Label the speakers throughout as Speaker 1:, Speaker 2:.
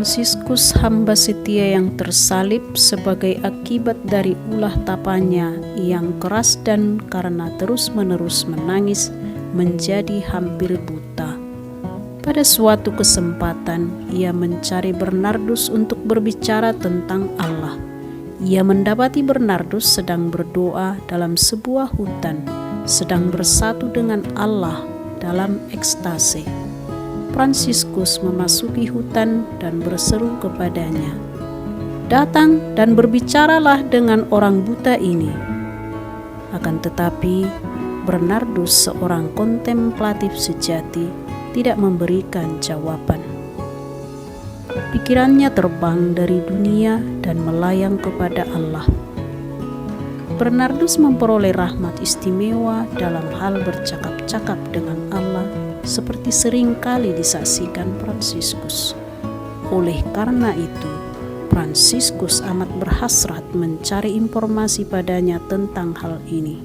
Speaker 1: Fransiskus hamba setia yang tersalib sebagai akibat dari ulah tapanya yang keras dan karena terus-menerus menangis menjadi hampir buta. Pada suatu kesempatan, ia mencari Bernardus untuk berbicara tentang Allah. Ia mendapati Bernardus sedang berdoa dalam sebuah hutan, sedang bersatu dengan Allah dalam ekstase. Fransiskus memasuki hutan dan berseru kepadanya, "Datang dan berbicaralah dengan orang buta ini." Akan tetapi, Bernardus, seorang kontemplatif sejati, tidak memberikan jawaban. Pikirannya terbang dari dunia dan melayang kepada Allah. Bernardus memperoleh rahmat istimewa dalam hal bercakap-cakap dengan Allah, seperti sering kali disaksikan Fransiskus. Oleh karena itu, Fransiskus amat berhasrat mencari informasi padanya tentang hal ini.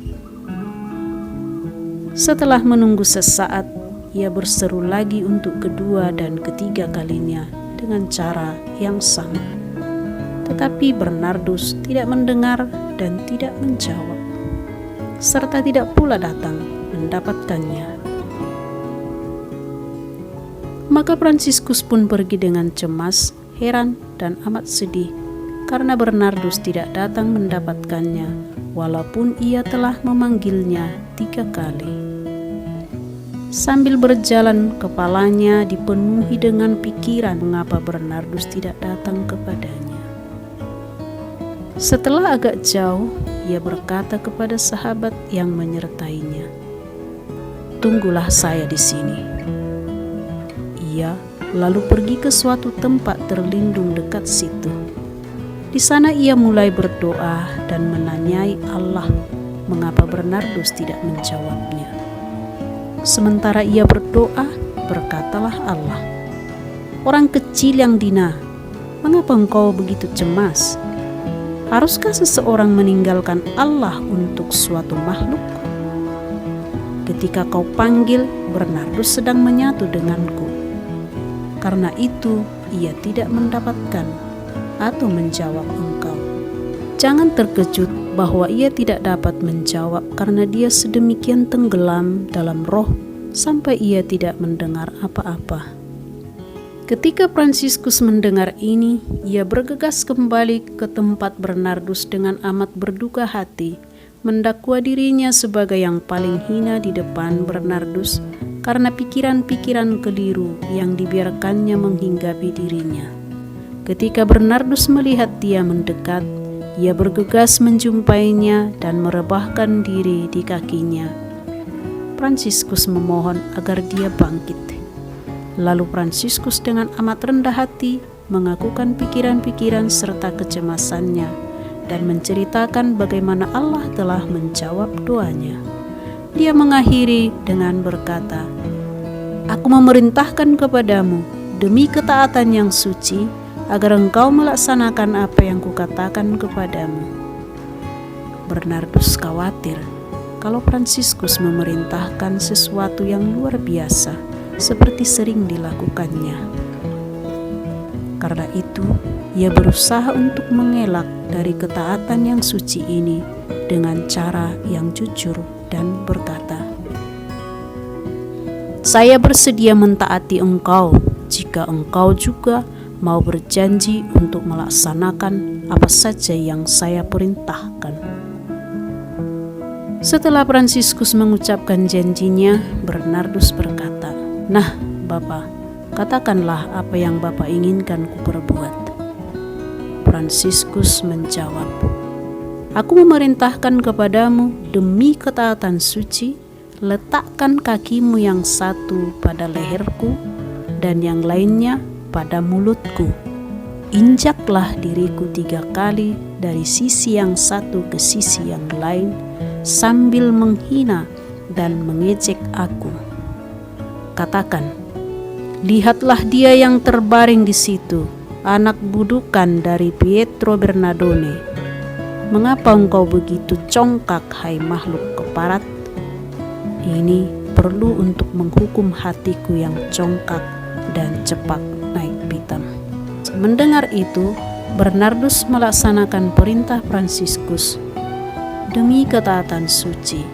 Speaker 1: Setelah menunggu sesaat, ia berseru lagi untuk kedua dan ketiga kalinya dengan cara yang sama. Tetapi Bernardus tidak mendengar dan tidak menjawab, serta tidak pula datang mendapatkannya. Maka Fransiskus pun pergi dengan cemas, heran, dan amat sedih karena Bernardus tidak datang mendapatkannya, walaupun ia telah memanggilnya 3 kali. Sambil berjalan, kepalanya dipenuhi dengan pikiran mengapa Bernardus tidak datang kepadanya. Setelah agak jauh, ia berkata kepada sahabat yang menyertainya, "Tunggulah saya di sini." Ia lalu pergi ke suatu tempat terlindung dekat situ. Di sana ia mulai berdoa dan menanyai Allah mengapa Bernardus tidak menjawabnya. Sementara ia berdoa, berkatalah Allah, "Orang kecil yang dina, mengapa engkau begitu cemas? Haruskah seseorang meninggalkan Allah untuk suatu makhluk? Ketika kau panggil, Bernardus sedang menyatu denganku. Karena itu, ia tidak mendapatkan atau menjawab engkau. Jangan terkejut bahwa ia tidak dapat menjawab karena dia sedemikian tenggelam dalam roh sampai ia tidak mendengar apa-apa." Ketika Fransiskus mendengar ini, ia bergegas kembali ke tempat Bernardus dengan amat berduka hati, mendakwa dirinya sebagai yang paling hina di depan Bernardus karena pikiran-pikiran keliru yang dibiarkannya menghinggapi dirinya. Ketika Bernardus melihat dia mendekat, ia bergegas menjumpainya dan merebahkan diri di kakinya. Fransiskus memohon agar dia bangkit. Lalu Fransiskus dengan amat rendah hati mengakukan pikiran-pikiran serta kecemasannya dan menceritakan bagaimana Allah telah menjawab doanya. Dia mengakhiri dengan berkata, "Aku memerintahkan kepadamu demi ketaatan yang suci agar engkau melaksanakan apa yang kukatakan kepadamu." Bernardus khawatir kalau Fransiskus memerintahkan sesuatu yang luar biasa seperti sering dilakukannya. Karena itu, ia berusaha untuk mengelak dari ketaatan yang suci ini dengan cara yang jujur dan berkata, "Saya bersedia mentaati engkau jika engkau juga mau berjanji untuk melaksanakan apa saja yang saya perintahkan." Setelah Fransiskus mengucapkan janjinya, Bernardus berkata, "Nah, Bapa, katakanlah apa yang Bapa inginkan kuperbuat." Fransiskus menjawab, "Aku memerintahkan kepadamu demi ketaatan suci, letakkan kakimu yang satu pada leherku dan yang lainnya pada mulutku. Injaklah diriku 3 kali dari sisi yang satu ke sisi yang lain sambil menghina dan mengejek aku. Katakan, lihatlah dia yang terbaring di situ, anak budukan dari Pietro Bernardone. Mengapa engkau begitu congkak, hai makhluk keparat? Ini perlu untuk menghukum hatiku yang congkak dan cepat naik pitam." mendengar itu, Bernardus melaksanakan perintah Fransiskus demi ketaatan suci.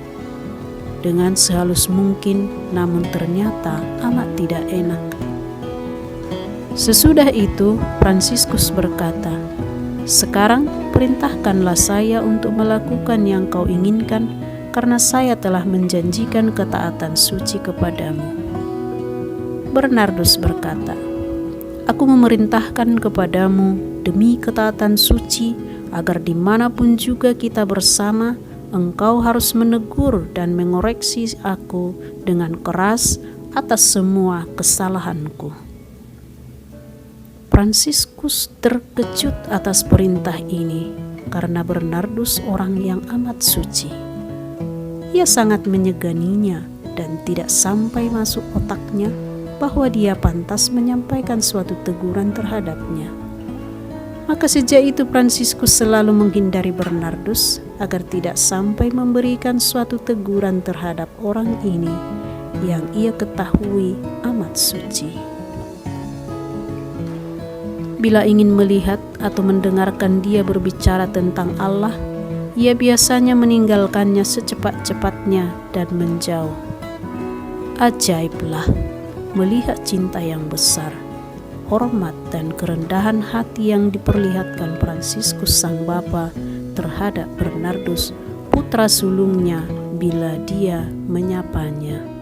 Speaker 1: Dengan sehalus mungkin, namun ternyata amat tidak enak. Sesudah itu, Fransiskus berkata, "Sekarang perintahkanlah saya untuk melakukan yang kau inginkan, karena saya telah menjanjikan ketaatan suci kepadamu." Bernardus berkata, "Aku memerintahkan kepadamu demi ketaatan suci, agar dimanapun juga kita bersama, engkau harus menegur dan mengoreksi aku dengan keras atas semua kesalahanku." Fransiskus terkejut atas perintah ini, karena Bernardus orang yang amat suci. Ia sangat menyeganinya dan tidak sampai masuk otaknya bahwa dia pantas menyampaikan suatu teguran terhadapnya. Maka sejak itu Fransiskus selalu menghindari Bernardus agar tidak sampai memberikan suatu teguran terhadap orang ini yang ia ketahui amat suci. Bila ingin melihat atau mendengarkan dia berbicara tentang Allah, ia biasanya meninggalkannya secepat-cepatnya dan menjauh. Ajaiblah melihat cinta yang besar, hormat dan kerendahan hati yang diperlihatkan Fransiskus sang Bapa terhadap Bernardus, putra sulungnya, bila dia menyapanya.